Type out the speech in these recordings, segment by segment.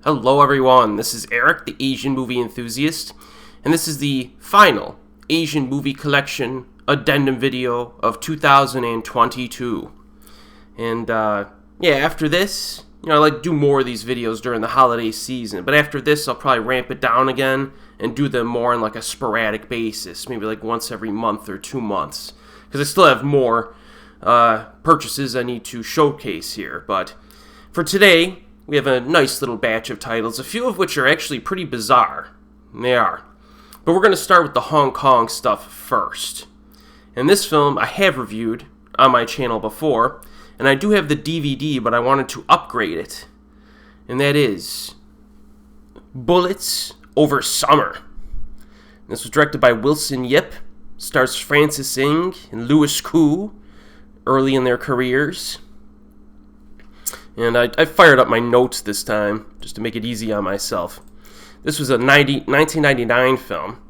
Hello everyone, this is Erik, the Asian movie enthusiast, and this is the final Asian movie collection addendum video of 2022. And after this, I like to do more of these videos during the holiday season, but after this I'll probably ramp it down again and do them more on like a sporadic basis, maybe like once every month or 2 months, because I still have more purchases I need to showcase here. But for today, we have a nice little batch of titles, a few of which are actually pretty bizarre. They are. But we're going to start with the Hong Kong stuff first. And this film I have reviewed on my channel before, and I do have the DVD, but I wanted to upgrade it. And that is Bullets Over Summer. This was directed by Wilson Yip, stars Francis Ng and Louis Koo early in their careers. And I fired up my notes this time, just to make it easy on myself. This was a 1999 film,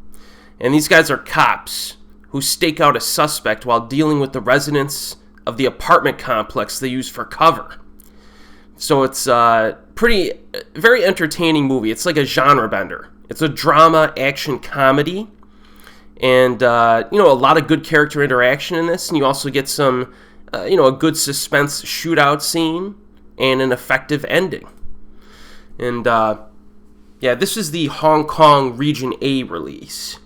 and these guys are cops who stake out a suspect while dealing with the residents of the apartment complex they use for cover. So it's a very entertaining movie. It's like a genre bender. It's a drama, action, comedy, and a lot of good character interaction in this, and you also get some, a good suspense shootout scene, and an effective ending. And, this is the Hong Kong Region A release.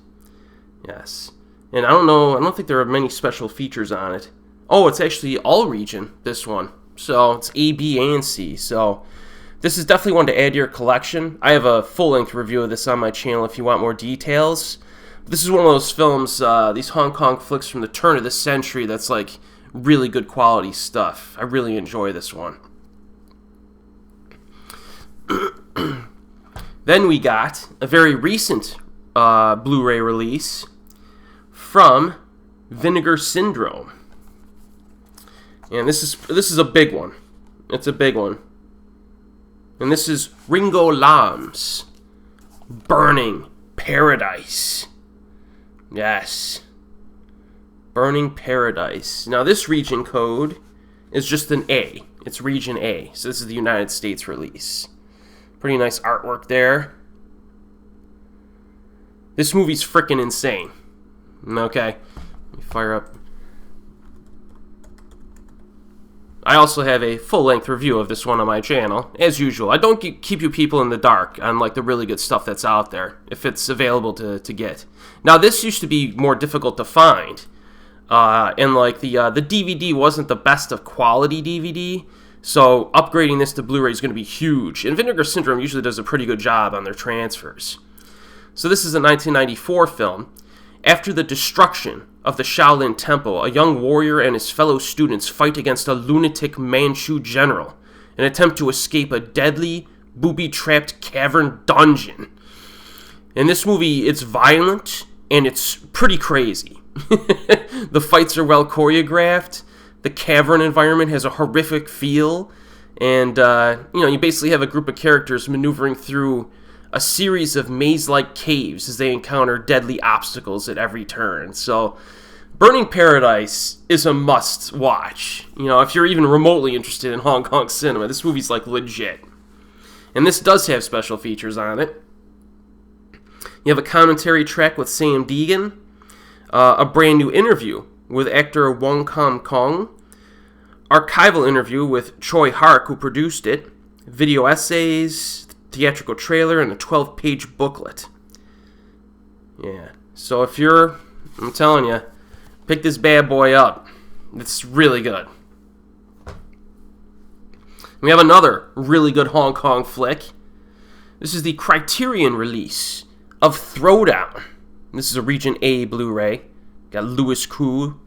Yes. And I don't think there are many special features on it. Oh, it's actually all region, this one. So, it's A, B, and C. So, this is definitely one to add to your collection. I have a full-length review of this on my channel if you want more details. This is one of those films, these Hong Kong flicks from the turn of the century that's, like, really good quality stuff. I really enjoy this one. Then we got a very recent Blu-ray release from Vinegar Syndrome, and this is a big one. It's a big one, and this is Ringo Lam's Burning Paradise. Yes, Burning Paradise. Now this region code is just an A. It's region A, so this is the United States release. Pretty nice artwork there. This movie's freaking insane. Okay, let me fire up. I also have a full-length review of this one on my channel. As usual, I don't keep you people in the dark on like the really good stuff that's out there, if it's available to get. Now, this used to be more difficult to find, and like the DVD wasn't the best of quality DVD. So upgrading this to Blu-ray is going to be huge. And Vinegar Syndrome usually does a pretty good job on their transfers. So this is a 1994 film. After the destruction of the Shaolin Temple, a young warrior and his fellow students fight against a lunatic Manchu general in an attempt to escape a deadly, booby-trapped cavern dungeon. In this movie, it's violent and it's pretty crazy. The fights are well choreographed. The cavern environment has a horrific feel, and, you basically have a group of characters maneuvering through a series of maze-like caves as they encounter deadly obstacles at every turn. So, Burning Paradise is a must-watch. If you're even remotely interested in Hong Kong cinema, this movie's, like, legit. And this does have special features on it. You have a commentary track with Sam Deegan, a brand new interview with actor Wong Kam Kong, archival interview with Choi Hark, who produced it, video essays, theatrical trailer, and a 12-page booklet. Yeah, so I'm telling you, pick this bad boy up. It's really good. We have another really good Hong Kong flick. This is the Criterion release of Throwdown. This is a Region A Blu-ray. Got Louis Koo.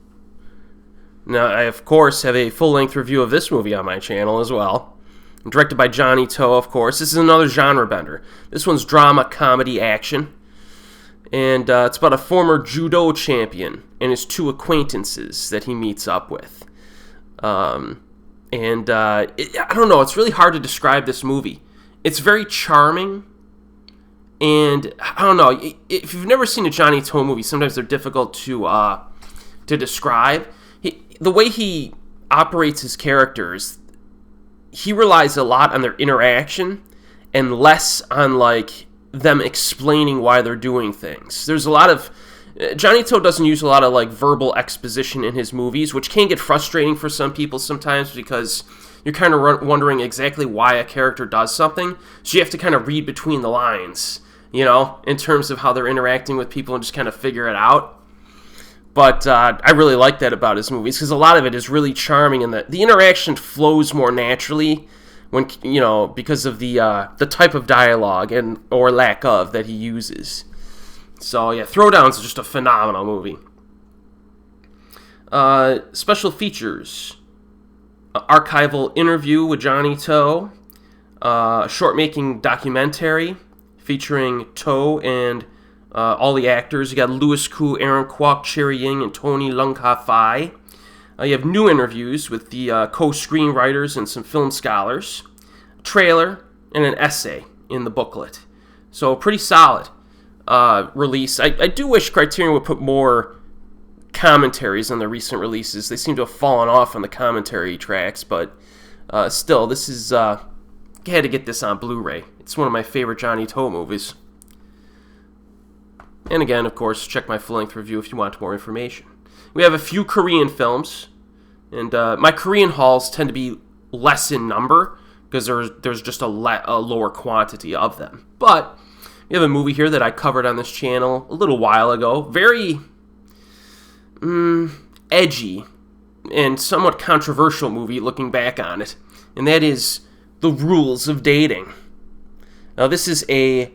Now, I, of course, have a full-length review of this movie on my channel as well. Directed by Johnny To, of course. This is another genre bender. This one's drama, comedy, action. And it's about a former judo champion and his two acquaintances that he meets up with. I don't know, it's really hard to describe this movie. It's very charming. And, I don't know, if you've never seen a Johnny To movie, sometimes they're difficult to describe. The way he operates his characters, he relies a lot on their interaction, and less on like them explaining why they're doing things. There's a lot of Johnny To doesn't use a lot of like verbal exposition in his movies, which can get frustrating for some people sometimes because you're kind of wondering exactly why a character does something. So you have to kind of read between the lines, in terms of how they're interacting with people and just kind of figure it out. But I really like that about his movies because a lot of it is really charming and the interaction flows more naturally when because of the type of dialogue or lack of that he uses. So yeah, Throwdown is just a phenomenal movie. Special features: archival interview with Johnny To, a short-making documentary featuring To and all the actors. You got Louis Koo, Aaron Kwok, Cherry Ying, and Tony Lung Ka Fai. You have new interviews with the co-screenwriters and some film scholars, a trailer, and an essay in the booklet. So pretty solid release. I do wish Criterion would put more commentaries on the recent releases. They seem to have fallen off on the commentary tracks, but still, this is... I had to get this on Blu-ray. It's one of my favorite Johnny To movies. And again, of course, check my full-length review if you want more information. We have a few Korean films, and my Korean hauls tend to be less in number because there's just a lower quantity of them. But we have a movie here that I covered on this channel a little while ago. Very edgy and somewhat controversial movie looking back on it, and that is The Rules of Dating. Now, this is a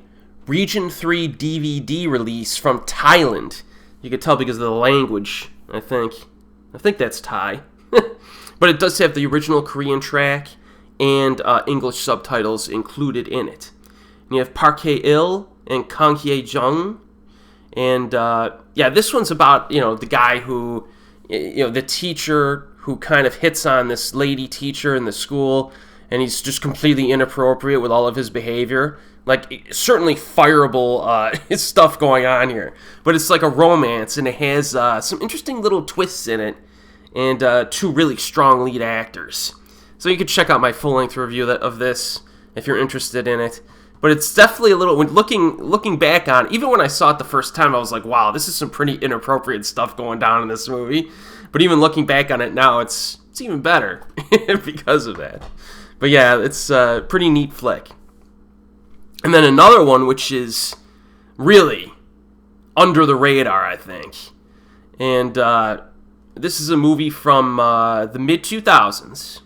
Region 3 DVD release from Thailand. You can tell because of the language, I think. I think that's Thai. But it does have the original Korean track and English subtitles included in it. And you have Park Hae-il and Kang Hye-jung. And, this one's about, the guy who, the teacher who kind of hits on this lady teacher in the school, and he's just completely inappropriate with all of his behavior. Like, certainly fireable stuff going on here. But it's like a romance, and it has some interesting little twists in it, and two really strong lead actors. So you can check out my full-length review of this if you're interested in it. But it's definitely a little, when looking back on it, even when I saw it the first time, I was like, wow, this is some pretty inappropriate stuff going down in this movie. But even looking back on it now, it's even better because of that. But yeah, it's a pretty neat flick. And then another one, which is really under the radar, I think. And this is a movie from the mid-2000s.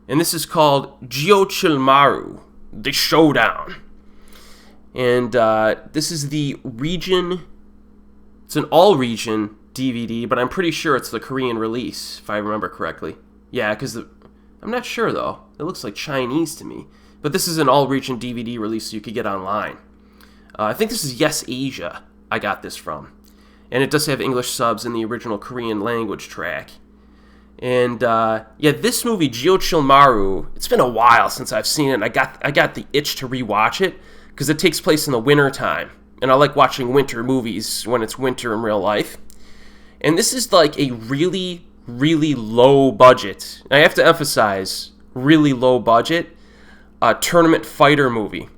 And this is called Geochilmaru, The Showdown. And this is the region... It's an all-region DVD, but I'm pretty sure it's the Korean release, if I remember correctly. Yeah, because I'm not sure, though. It looks like Chinese to me. But this is an all-region DVD release so you could get online. I think this is Yes Asia I got this from. And it does have English subs in the original Korean language track. And, this movie, Geochilmaru, it's been a while since I've seen it, and I got the itch to rewatch it, because it takes place in the winter time. And I like watching winter movies when it's winter in real life. And this is like a really, really low budget. I have to emphasize, really low budget. Tournament fighter movie.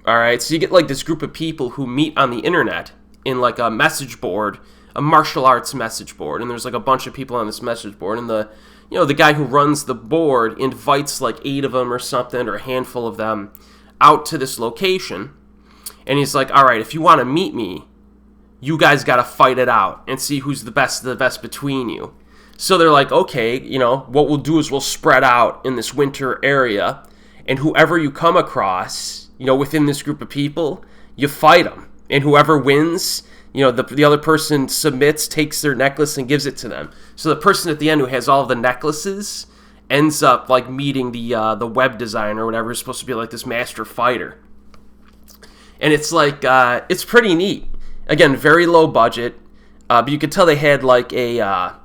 Alright, so you get like this group of people who meet on the internet in like a message board, a martial arts message board, and there's like a bunch of people on this message board, and the guy who runs the board invites like 8 of them or something, or a handful of them, out to this location, and he's like, alright, if you want to meet me, you guys gotta fight it out, and see who's the best of the best between you. So they're like, okay, what we'll do is we'll spread out in this winter area, and whoever you come across, within this group of people, you fight them. And whoever wins, the other person submits, takes their necklace, and gives it to them. So the person at the end who has all of the necklaces ends up, like, meeting the web designer or whatever, who's supposed to be, like, this master fighter. And it's, like, it's pretty neat. Again, very low budget. But you could tell they had, like, a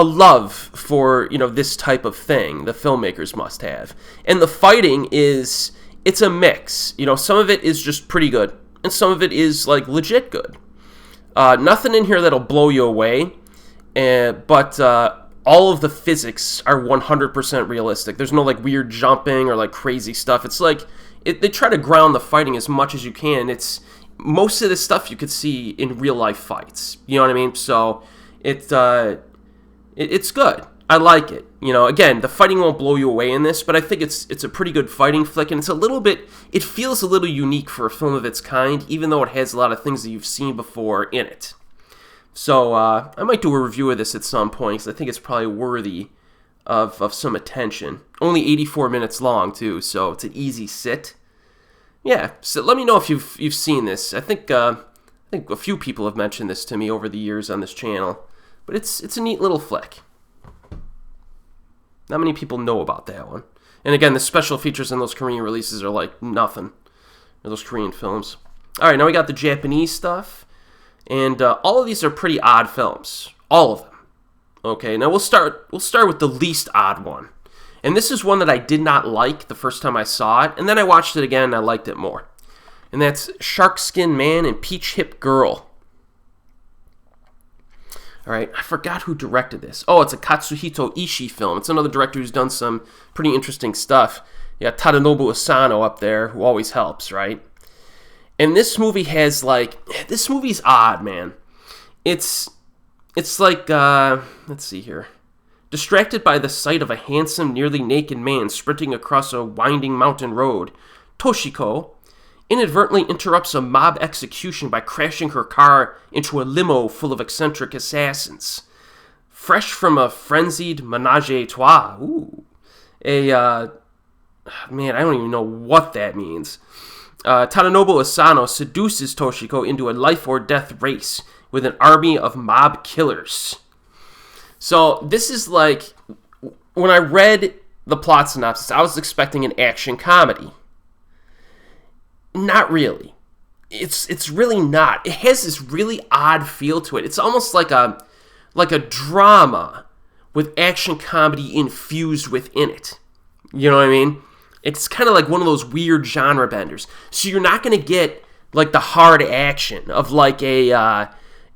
love for, this type of thing the filmmakers must have. And the fighting it's a mix. Some of it is just pretty good, and some of it is, like, legit good. Nothing in here that'll blow you away, but all of the physics are 100% realistic. There's no like weird jumping or like crazy stuff. It's like they try to ground the fighting as much as you can. It's most of the stuff you could see in real life fights. You know what I mean? So it's good. I like it. You know, again, the fighting won't blow you away in this, but I think it's a pretty good fighting flick, and it feels a little unique for a film of its kind, even though it has a lot of things that you've seen before in it. So I might do a review of this at some point, because I think it's probably worthy of some attention. Only 84 minutes long, too, so it's an easy sit. Yeah, so let me know if you've seen this. I think a few people have mentioned this to me over the years on this channel, but it's a neat little flick. Not many people know about that one. And again, the special features in those Korean releases are like nothing. Or those Korean films. Alright, now we got the Japanese stuff. And all of these are pretty odd films. All of them. Okay, now we'll start with the least odd one. And this is one that I did not like the first time I saw it. And then I watched it again and I liked it more. And that's Sharkskin Man and Peachhip Girl. All right, I forgot who directed this. Oh, it's a Katsuhito Ishii film. It's another director who's done some pretty interesting stuff. You got Tadanobu Asano up there, who always helps, right? And this movie has, this movie's odd, man. It's like, let's see here. Distracted by the sight of a handsome, nearly naked man sprinting across a winding mountain road, Toshiko inadvertently interrupts a mob execution by crashing her car into a limo full of eccentric assassins. Fresh from a frenzied menage a trois. Ooh. Man, I don't even know what that means. Tadanobu Asano seduces Toshiko into a life-or-death race with an army of mob killers. So, this is like, when I read the plot synopsis, I was expecting an action comedy. Not really. It's really not. It has this really odd feel to it. It's almost like a drama with action comedy infused within it. You know what I mean? It's kind of like one of those weird genre benders. So you're not going to get like the hard action of like a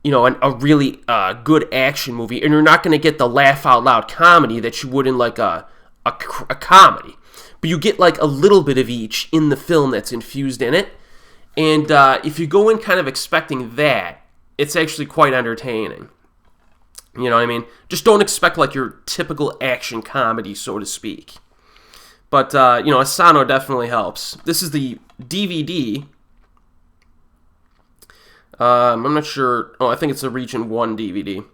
really good action movie, and you're not going to get the laugh out loud comedy that you would in like a comedy. But you get like a little bit of each in the film that's infused in it. And if you go in kind of expecting that, it's actually quite entertaining. You know what I mean? Just don't expect like your typical action comedy, so to speak. But, Asano definitely helps. This is the DVD. I'm not sure. Oh, I think it's a Region 1 DVD.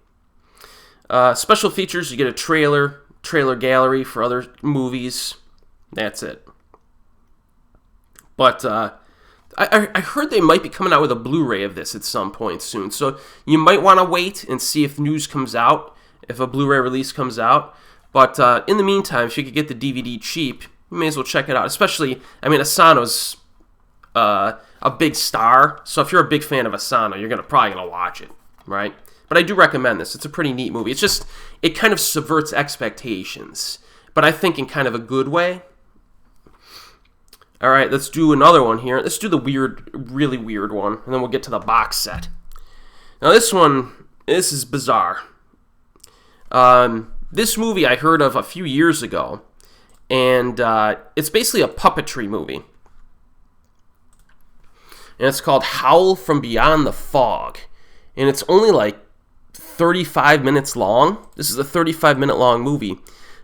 Special features, you get a trailer gallery for other movies. That's it. But I heard they might be coming out with a Blu-ray of this at some point soon. So you might want to wait and see if news comes out, if a Blu-ray release comes out. But in the meantime, if you could get the DVD cheap, you may as well check it out. Especially, Asano's a big star. So if you're a big fan of Asano, you're probably going to watch it, right? But I do recommend this. It's a pretty neat movie. It kind of subverts expectations. But I think in kind of a good way. All right, let's do another one here. Let's do the really weird one, and then we'll get to the box set. Now this is bizarre. This movie I heard of a few years ago, and it's basically a puppetry movie. And it's called Howl from Beyond the Fog. And it's only like 35 minutes long. This is a 35-minute long movie.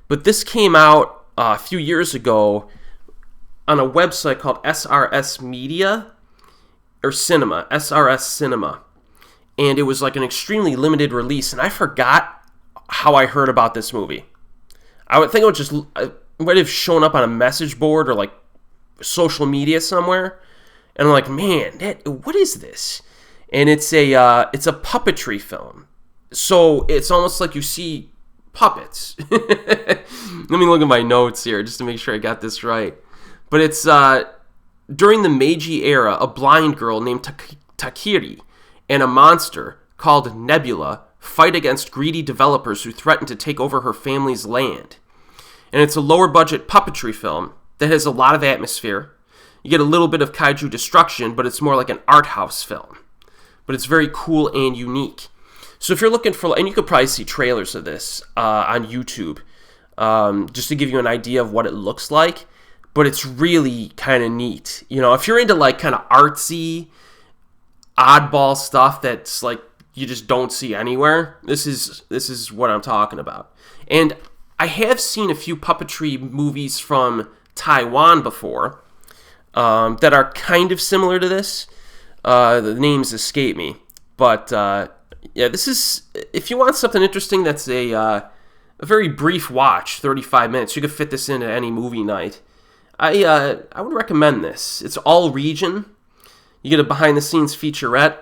But this came out a few years ago on a website called SRS Media or Cinema, SRS Cinema. And it was like an extremely limited release, and I forgot how I heard about this movie. I would think it might have shown up on a message board or like social media somewhere. And I'm like, man, what is this? And it's a puppetry film. So it's almost like you see puppets. Let me look at my notes here just to make sure I got this right. But it's during the Meiji era, a blind girl named Takiri and a monster called Nebula fight against greedy developers who threaten to take over her family's land. And it's a lower budget puppetry film that has a lot of atmosphere. You get a little bit of kaiju destruction, but it's more like an art house film. But it's very cool and unique. So if you're looking for, and you could probably see trailers of this on YouTube, just to give you an idea of what it looks like, but it's really kind of neat. You know, if you're into like kind of artsy, oddball stuff that's like you just don't see anywhere, this is what I'm talking about. And I have seen a few puppetry movies from Taiwan before that are kind of similar to this. The names escape me, but yeah, this is, if you want something interesting that's a very brief watch, 35 minutes, you could fit this into any movie night. I would recommend this. It's all region. You get a behind-the-scenes featurette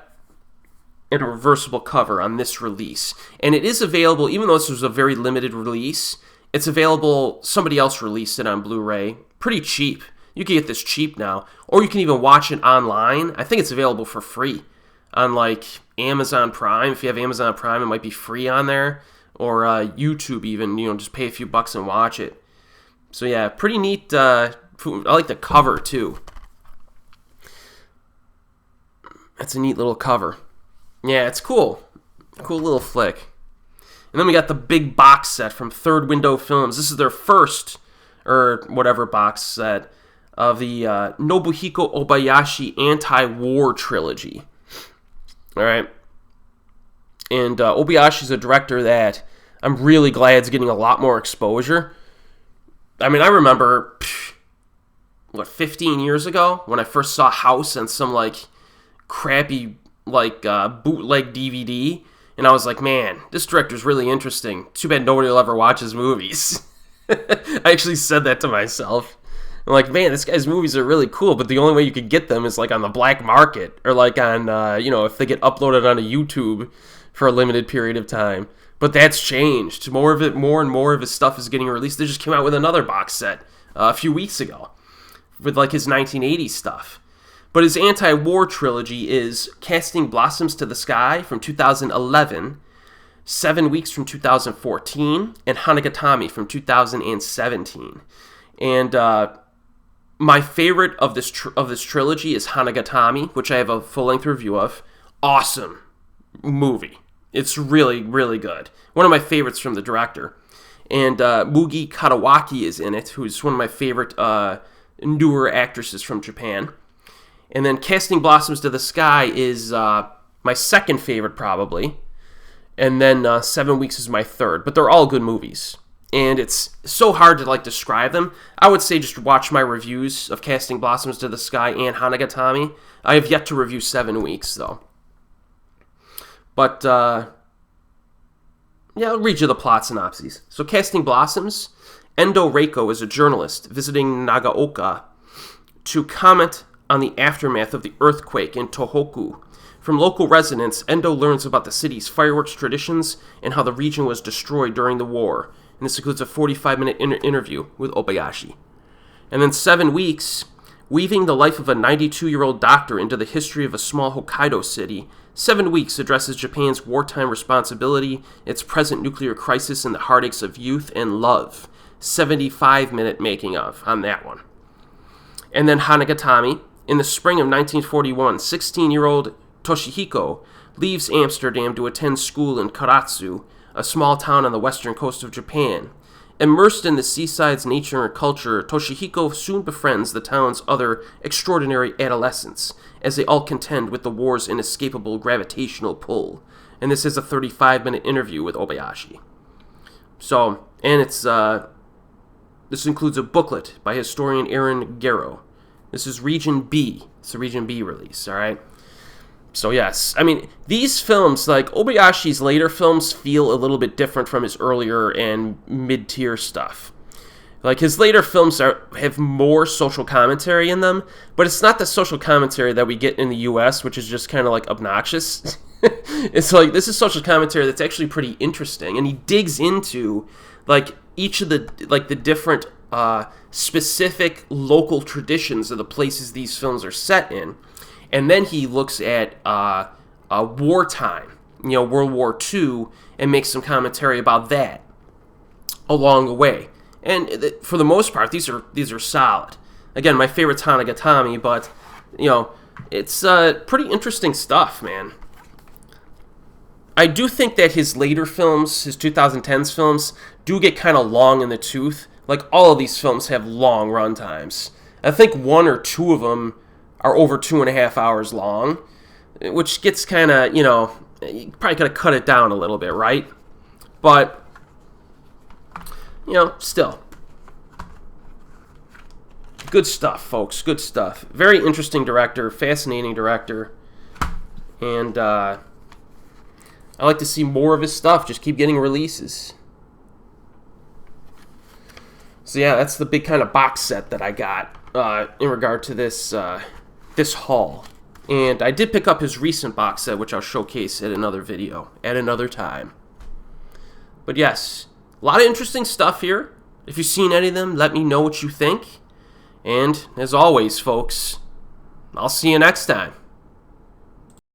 and a reversible cover on this release. And it is available, even though this was a very limited release, it's available, somebody else released it on Blu-ray, pretty cheap. You can get this cheap now, or you can even watch it online. I think it's available for free on like Amazon Prime. If you have Amazon Prime, it might be free on there, or YouTube even, you know, just pay a few bucks and watch it. So yeah, pretty neat. I like the cover too. That's a neat little cover. Yeah, it's cool. Cool little flick. And then we got the big box set from Third Window Films. This is their first, or whatever, box set of the Nobuhiko Obayashi anti-war trilogy. All right. And Obayashi's a director that I'm really glad is getting a lot more exposure. I mean, I remember, 15 years ago when I first saw House on some, like, crappy, like, bootleg DVD. And I was like, man, this director's really interesting. Too bad nobody will ever watch his movies. I actually said that to myself. I'm like, man, this guy's movies are really cool, but the only way you could get them is like on the black market, or like on, if they get uploaded onto YouTube for a limited period of time. But that's changed. More and more of his stuff is getting released. They just came out with another box set a few weeks ago with like his 1980s stuff. But his anti-war trilogy is Casting Blossoms to the Sky from 2011, 7 Weeks from 2014, and Hanagatami from 2017. And my favorite of this trilogy is Hanagatami, which I have a full-length review of. Awesome movie. It's really, really good. One of my favorites from the director. And Mugi Katawaki is in it, who's one of my favorite newer actresses from Japan. And then Casting Blossoms to the Sky is my second favorite, probably. And then 7 Weeks is my third. But they're all good movies. And it's so hard to, like, describe them. I would say just watch my reviews of Casting Blossoms to the Sky and Hanagatami. I have yet to review 7 Weeks, though. But, yeah, I'll read you the plot synopses. So, Casting Blossoms, Endo Reiko is a journalist visiting Nagaoka to comment on the aftermath of the earthquake in Tohoku. From local residents, Endo learns about the city's fireworks traditions and how the region was destroyed during the war. And this includes a 45-minute interview with Obayashi. And then 7 Weeks, weaving the life of a 92-year-old doctor into the history of a small Hokkaido city, 7 Weeks addresses Japan's wartime responsibility, its present nuclear crisis, and the heartaches of youth and love. 75-minute making of on that one. And then Hanagatami. In the spring of 1941, 16-year-old Toshihiko leaves Amsterdam to attend school in Karatsu, a small town on the western coast of Japan. Immersed in the seaside's nature and culture, Toshihiko soon befriends the town's other extraordinary adolescents, as they all contend with the war's inescapable gravitational pull. And this is a 35-minute interview with Obayashi. So, and it's this includes a booklet by historian Aaron Garrow. This is Region B. It's a Region B release, all right? So, yes. I mean, these films, like, Obayashi's later films feel a little bit different from his earlier and mid-tier stuff. Like, his later films have more social commentary in them, but it's not the social commentary that we get in the U.S., which is just kind of, like, obnoxious. It's like, this is social commentary that's actually pretty interesting, and he digs into, like, each of the, like, the different specific local traditions of the places these films are set in. And then he looks at wartime, World War II, and makes some commentary about that along the way. And for the most part, these are solid. Again, my favorite's Hanagatami, but it's pretty interesting stuff, man. I do think that his later films, his 2010s films, do get kind of long in the tooth. Like, all of these films have long run times. I think one or two of them are over 2.5 hours long, which gets kind of, you probably got to cut it down a little bit, right? But, still. Good stuff, folks. Good stuff. Very interesting director, fascinating director. And I like to see more of his stuff. Just keep getting releases. So yeah, that's the big kind of box set that I got in regard to this this haul. And I did pick up his recent box set, which I'll showcase at another video at another time. But yes, a lot of interesting stuff here. If you've seen any of them, let me know what you think. And as always, folks, I'll see you next time.